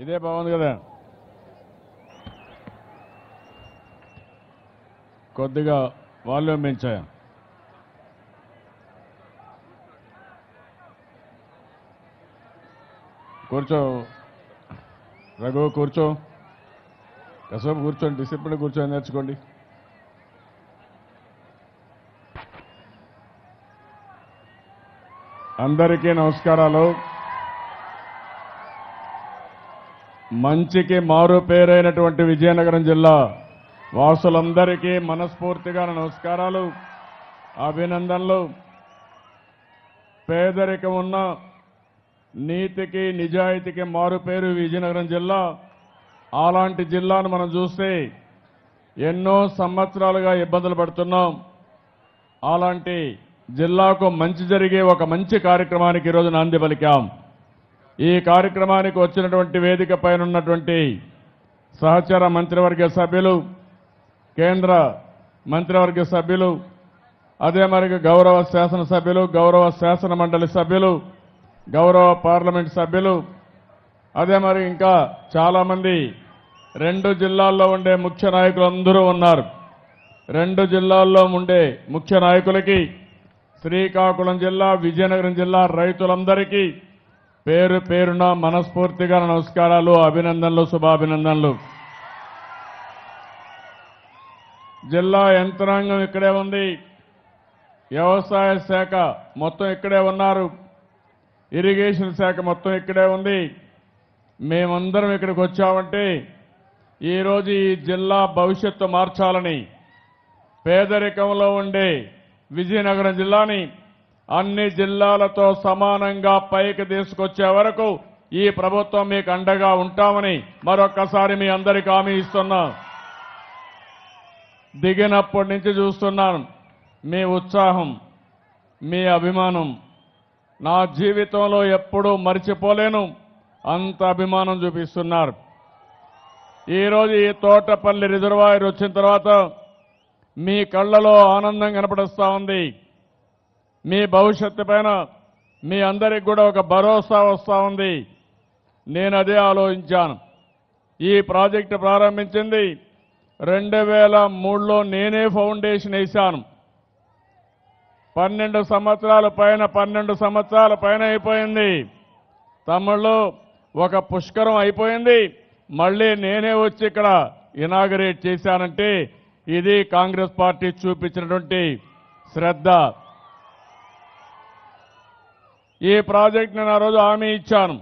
ఇదే బాగుంది కదా. కొద్దిగా వాల్యూమ్ పెంచాయా? కూర్చో రఘు, కూర్చో. కసేపు కూర్చోండి, డిసిప్లిన్ కూర్చొని నేర్చుకోండి. అందరికీ నమస్కారాలు. మంచికి మారు పేరైనటువంటి విజయనగరం జిల్లా వాసులందరికీ మనస్ఫూర్తిగా నమస్కారాలు, అభినందనలు. పేదరికం ఉన్న నీతికి నిజాయితీకి మారు పేరు విజయనగరం జిల్లా. అలాంటి జిల్లాను మనం చూస్తే ఎన్నో సంవత్సరాలుగా ఇబ్బందులు పడుతున్నాం. అలాంటి జిల్లాకు మంచి జరిగే ఒక మంచి కార్యక్రమానికి ఈరోజు నాంది పలికాం. ఈ కార్యక్రమానికి వచ్చినటువంటి వేదిక పైన ఉన్నటువంటి సహచర మంత్రివర్గ సభ్యులు, కేంద్ర మంత్రివర్గ సభ్యులు, అదే మరి గౌరవ శాసనసభ్యులు, గౌరవ శాసన మండలి సభ్యులు, గౌరవ పార్లమెంట్ సభ్యులు, అదే మరి ఇంకా చాలామంది రెండు జిల్లాల్లో ఉండే ముఖ్య నాయకులు అందరూ ఉన్నారు. రెండు జిల్లాల్లో ఉండే ముఖ్య నాయకులకి, శ్రీకాకుళం జిల్లా, విజయనగరం జిల్లా రైతులందరికీ పేరు పేరున మనస్ఫూర్తిగా నమస్కారాలు, అభినందనలు, శుభాభినందనలు. జిల్లా యంత్రాంగం ఇక్కడే ఉంది, వ్యవసాయ శాఖ మొత్తం ఇక్కడే ఉన్నారు, ఇరిగేషన్ శాఖ మొత్తం ఇక్కడే ఉంది. మేమందరం ఇక్కడికి వచ్చామంటే ఈరోజు ఈ జిల్లా భవిష్యత్తు మార్చాలని, పేదరికంలో ఉండే విజయనగరం జిల్లాని అన్ని జిల్లాలతో సమానంగా పైకి తీసుకొచ్చే వరకు ఈ ప్రభుత్వం మీకు అండగా ఉంటామని మరొక్కసారి మీ అందరికీ హామీ ఇస్తున్నా. దిగినప్పటి నుంచి చూస్తున్నాను మీ ఉత్సాహం, మీ అభిమానం. నా జీవితంలో ఎప్పుడూ మర్చిపోలేను, అంత అభిమానం చూపిస్తున్నారు. ఈరోజు ఈ తోటపల్లి రిజర్వాయర్ వచ్చిన తర్వాత మీ కళ్ళలో ఆనందం కనపడుస్తూ ఉంది. మీ భవిష్యత్తు పైన మీ అందరికి కూడా ఒక భరోసా వస్తూ ఉంది. నేను అదే ఆలోచించాను. ఈ ప్రాజెక్టు ప్రారంభించింది 2003లో నేనే ఫౌండేషన్ వేశాను. 12 సంవత్సరాల పైన అయిపోయింది. తమిళ్లో ఒక పుష్కరం అయిపోయింది. మళ్ళీ నేనే వచ్చి ఇక్కడ ఇనాగరేట్ చేశానంటే ఇది కాంగ్రెస్ పార్టీ చూపించినటువంటి శ్రద్ధ. ఈ ప్రాజెక్ట్ నేను ఆ రోజు హామీ ఇచ్చాను.